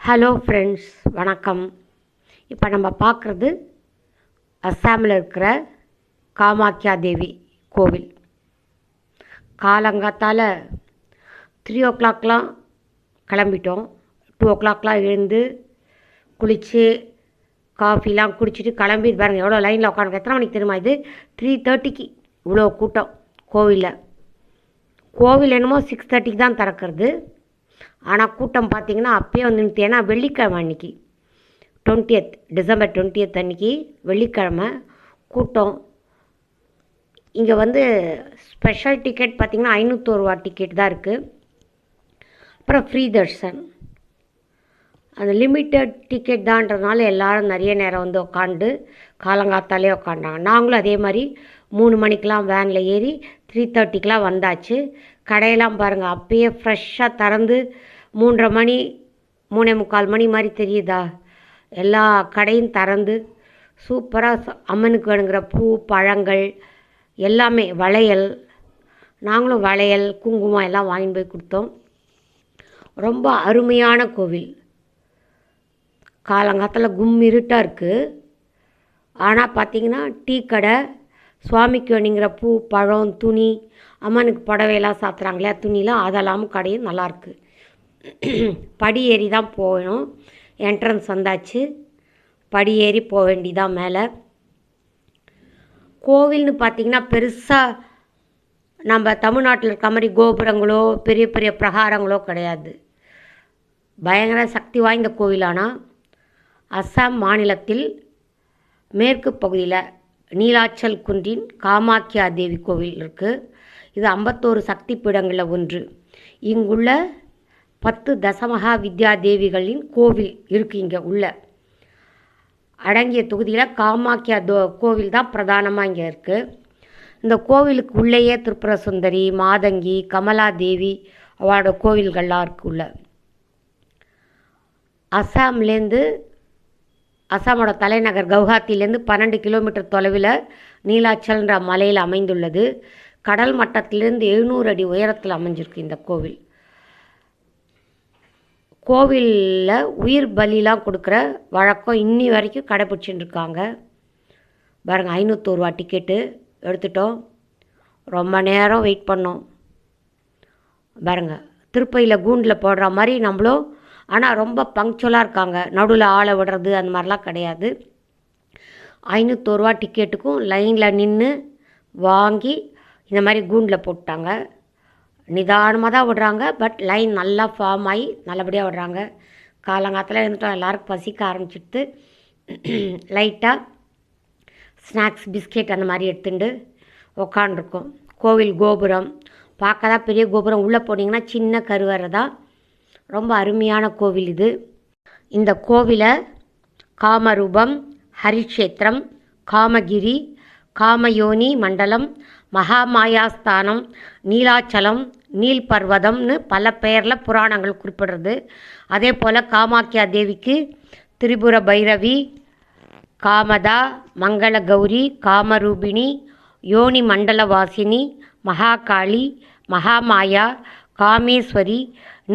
Hello friends, வணக்கம். இப்போ நம்ம பார்க்குறது அஸ்ஸாமில் இருக்கிற காமாக்யா தேவி கோவில். காலங்காத்தால் 3 o'clockலாம் கிளம்பிட்டோம். 2 o'clockலாம் எழுந்து குளித்து காஃபிலாம் குடிச்சிட்டு கிளம்பி பாருங்கள் எவ்வளோ லைனில் உட்காந்து. எத்தனை மணிக்கு தெரியுமா? இது 3:30க்கு இவ்வளோ கூட்டம் கோவிலில். கோவில் என்னமோ 6:30க்கு தான் திறக்கிறது. ஆனால் கூட்டம் பார்த்திங்கன்னா அப்பயே வந்துட்டு, ஏன்னா வெள்ளிக்கிழமை அன்றைக்கி 20th டிசம்பர் 20th அன்றைக்கி வெள்ளிக்கிழமை கூட்டம். இங்கே வந்து ஸ்பெஷல் டிக்கெட் பார்த்திங்கன்னா 501 ரூபா டிக்கெட் தான் இருக்குது. அப்புறம் ஃப்ரீ தர்ஷன். அந்த லிமிட்டட் டிக்கெட் தான்றதுனால எல்லோரும் நிறைய நேரம் வந்து உட்காந்து காலங்காத்தாலே உட்காண்டாங்க. நாங்களும் அதே மாதிரி 3 மணிக்கெலாம் வேனில் ஏறி 3:30க்கெலாம் வந்தாச்சு. கடையெல்லாம் பாருங்கள் அப்பயே ஃப்ரெஷ்ஷாக திறந்து 3:30 மணி 3:45 மணி மாதிரி தெரியுதா, எல்லா கடையும் திறந்து சூப்பராக அம்மனுக்கு வேணுங்கிற பூ பழங்கள் எல்லாமே, வளையல், நாங்களும் வளையல் குங்குமம் எல்லாம் வாங்கிட்டு போய் கொடுத்தோம். ரொம்ப அருமையான கோவில். காலங்காலத்தில் இருட்டாக இருக்குது. ஆனால் பார்த்திங்கன்னா டீ கடை, சுவாமிக்கு வேணுங்கிற பூ பழம் துணி, அம்மனுக்கு புடவையெல்லாம் சாத்துறாங்களே துணிலாம், அதெல்லாமும் கடையும் நல்லாயிருக்கு. படி ஏறி தான் போகணும். என்ட்ரன்ஸ் வந்தாச்சு, படி ஏறி போக வேண்டியதான் மேலே. கோவில்னு பார்த்திங்கன்னா பெருசாக நம்ம தமிழ்நாட்டில் இருக்க மாதிரி கோபுரங்களோ பெரிய பெரிய பிரகாரங்களோ கிடையாது. பயங்கர சக்தி வாய்ந்த கோவிலானால் அஸ்ஸாம் மாநிலத்தில் மேற்கு பகுதியில் நீலாச்சல் குன்றின் காமாக்யா தேவி கோவில் இருக்குது. இது 51 சக்தி பீடங்களில் ஒன்று. இங்குள்ள 10 தசமகா வித்யா தேவிகளின் கோவில் இருக்குது. இங்கே உள்ள அடங்கிய தொகுதியில் காமாக்யா கோவில் தான் பிரதானமாக இங்கே இருக்குது. இந்த கோவிலுக்கு உள்ளேயே திரிபுர சுந்தரி, மாதங்கி, கமலா தேவி அவளோட கோவில்கள்லாம் இருக்குள்ள. அஸ்ஸாமோட தலைநகர் கவுஹாத்திலேருந்து 12 கிலோமீட்டர் தொலைவில் நீலாச்சல்ன்ற மலையில் அமைந்துள்ளது. கடல் மட்டத்திலிருந்து 700 அடி உயரத்தில் அமைஞ்சிருக்கு இந்த கோவில். கோவிலில் உயிர் பலிலாம் கொடுக்குற வழக்கம் இன்னி வரைக்கும் கடைப்பிடிச்சின்னு இருக்காங்க. பாருங்கள் 501 ரூபா டிக்கெட்டு எடுத்துட்டோம். ரொம்ப நேரம் வெயிட் பண்ணோம். பாருங்கள் திருப்பையில் கூண்டில் போடுற மாதிரி நம்மளும், ஆனால் ரொம்ப பங்க்சுவலாக இருக்காங்க. நடுவில் ஆளை விடுறது அந்த மாதிரிலாம் கிடையாது. 501 ரூபா டிக்கெட்டுக்கும் லைனில் நின்று வாங்கி இந்த மாதிரி கூண்டில் போட்டாங்க. நிதானமாக தான் விடுறாங்க, பட் லைன் நல்லா ஃபார்ம் ஆகி நல்லபடியாக விடுறாங்க. காலங்காலத்தில் இருந்துட்டோம், எல்லாருக்கும் பசிக்க ஆரம்பிச்சிட்டு லைட்டாக ஸ்நாக்ஸ் பிஸ்கெட் அந்த மாதிரி எடுத்துட்டு உக்காண்டிருக்கோம். கோவில் கோபுரம் பார்க்க தான் பெரிய கோபுரம். உள்ளே போனீங்கன்னா சின்ன கருவறை தான். ரொம்ப அருமையான கோவில் இது. இந்த கோவிலை காமரூபம், ஹரிக்ஷேத்திரம், காமகிரி, காமயோனி மண்டலம், மகாமாயாஸ்தானம், நீலாச்சலம், நீல் பர்வதம்னு பல பெயரில் புராணங்கள் குறிப்பிடுறது. அதே போல் காமாக்யா தேவிக்கு திரிபுர பைரவி, காமதா, மங்கள கௌரி, காமரூபிணி, யோனி மண்டலவாசினி, மகாகாளி, மகாமாயா, காமேஸ்வரி,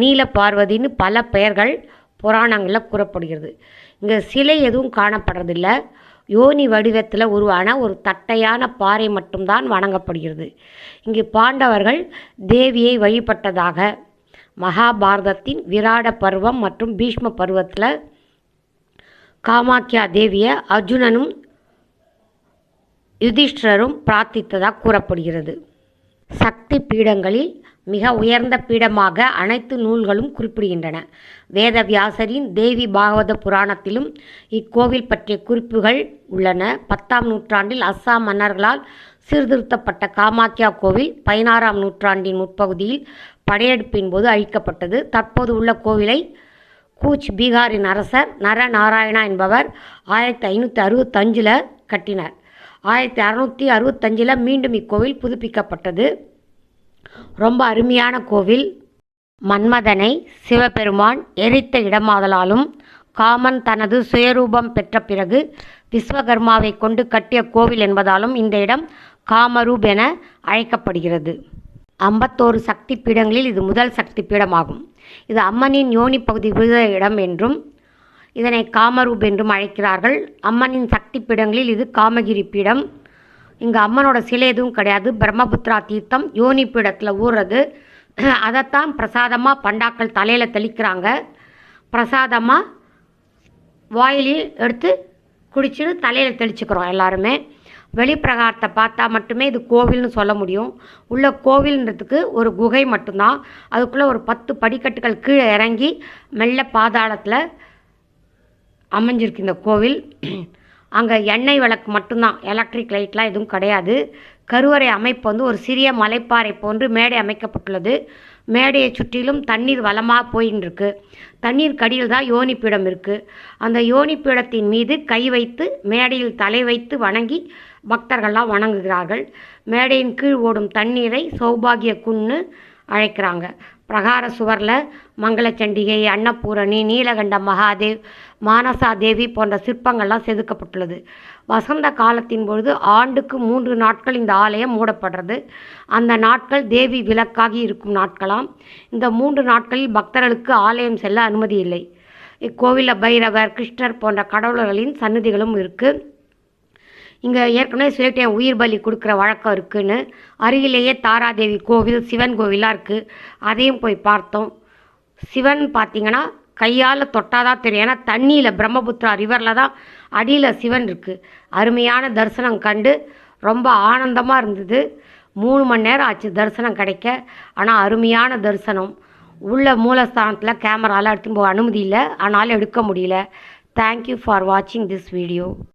நீல பார்வதின்னு பல பெயர்கள் புராணங்களில் கூறப்படுகிறது. இங்கே சிலை எதுவும் காணப்படுறதில்லை. யோனி வடிவத்தில் உருவான ஒரு தட்டையான பாறை மட்டும்தான் வணங்கப்படுகிறது. இங்கு பாண்டவர்கள் தேவியை வழிபட்டதாக மகாபாரதத்தின் விராட பருவம் மற்றும் பீஷ்ம பருவத்தில் காமாக்யா தேவியை அர்ஜுனனும் யுதிஷ்டரும் பிரார்த்தித்ததாக கூறப்படுகிறது. சக்தி பீடங்களில் மிக உயர்ந்த பீடமாக அனைத்து நூல்களும் குறிப்பிடுகின்றன. வேதவியாசரின் தேவி பாகவத புராணத்திலும் இக்கோவில் பற்றிய குறிப்புகள் உள்ளன. 10ஆம் நூற்றாண்டில் அஸ்ஸாம் மன்னர்களால் சீர்திருத்தப்பட்ட காமாக்யா கோவில் 16ஆம் நூற்றாண்டின் முற்பகுதியில் படையெடுப்பின் போது அழிக்கப்பட்டது. தற்போது உள்ள கோவிலை கூச் பீகாரின் அரசர் நரநாராயணா என்பவர் 1565 கட்டினார். 1665 மீண்டும் இக்கோவில் புதுப்பிக்கப்பட்டது. ரொம்ப அருமையான கோவில். மன்மதனை சிவபெருமான் எரித்த இடமாதலாலும் காமன் தனது சுயரூபம் பெற்ற பிறகு விஸ்வகர்மாவை கொண்டு கட்டிய கோவில் என்பதாலும் இந்த இடம் காமரூப் என அழைக்கப்படுகிறது. 51 சக்தி பீடங்களில் இது முதல் சக்தி பீடமாகும். இது அம்மனின் யோனி பகுதி விழுத இடம் என்றும் இதனை காமரூப் என்றும் அழைக்கிறார்கள். அம்மனின் சக்தி பீடங்களில் இது காமகிரி பீடம். இங்கே அம்மனோட சிலை எதுவும் கிடையாது. பிரம்மபுத்திரா தீர்த்தம் யோனி பீடத்தில் ஊறுறது. அதைத்தான் பிரசாதமாக பண்டாக்கள் தலையில் தெளிக்கிறாங்க. பிரசாதமாக வாயிலில் எடுத்து குடிச்சுட்டு தலையில் தெளிச்சுக்கிறோம் எல்லாருமே. வெளிப்பிரகாரத்தை பார்த்தா மட்டுமே இது கோவில்னு சொல்ல முடியும். உள்ள கோவில்ன்றதுக்கு ஒரு குகை மட்டும்தான். அதுக்குள்ளே ஒரு 10 படிக்கட்டுகள் கீழே இறங்கி மெல்ல பாதாளத்தில் அமைஞ்சிருக்கு இந்த கோவில். அங்கே எண்ணெய் விளக்கு மட்டும்தான், எலக்ட்ரிக் லைட்லாம் எதுவும் கிடையாது. கருவறை அமைப்பு ஒரு சிறிய மலைப்பாறை போன்று மேடை அமைக்கப்பட்டுள்ளது. மேடையை சுற்றிலும் தண்ணீர் வளமாக போயின்னு இருக்கு. தண்ணீர் கடியில் தான் யோனி பீடம் இருக்குது. அந்த யோனி பீடத்தின் மீது கை வைத்து மேடையில் தலை வைத்து வணங்கி பக்தர்கள்லாம் வணங்குகிறார்கள். மேடையின் கீழ் ஓடும் தண்ணீரை சௌபாகிய குன்னு அழைக்கிறாங்க. பிரகார சுவரில் மங்களச்சண்டிகை, அன்னபூரணி, நீலகண்ட மகாதேவ், மானசா தேவி போன்ற சிற்பங்கள்லாம் செதுக்கப்பட்டுள்ளது. வசந்த காலத்தின் பொழுது ஆண்டுக்கு 3 நாட்கள் இந்த ஆலயம் மூடப்படுறது. அந்த நாட்கள் தேவி விலக்காகி இருக்கும் நாட்களாம். இந்த 3 நாட்களில் பக்தர்களுக்கு ஆலயம் செல்ல அனுமதி இல்லை. இக்கோவிலில் பைரவர், கிருஷ்ணர் போன்ற கடவுளர்களின் சன்னதிகளும் இருக்குது. இங்கே ஏற்கனவே சொல்லிட்டேன் உயிர் பலி கொடுக்குற வழக்கம் இருக்குதுன்னு. அருகிலேயே தாராதேவி கோவில், சிவன் கோவிலாக இருக்குது. அதையும் போய் பார்த்தோம். சிவன் பார்த்திங்கன்னா கையால் தொட்டாதான் தெரியும். ஏன்னா தண்ணியில் பிரம்மபுத்திரா ரிவரில் தான் அடியில் சிவன் இருக்குது. அருமையான தரிசனம் கண்டு ரொம்ப ஆனந்தமாக இருந்தது. 3 மணி நேரம் ஆச்சு தரிசனம் கிடைக்க. ஆனால் அருமையான தரிசனம். உள்ள மூலஸ்தானத்தில் கேமராலாம் எடுத்துன்னு போக அனுமதி இல்லை, ஆனாலும் எடுக்க முடியல. தேங்க்யூ ஃபார் வாட்சிங் திஸ் வீடியோ.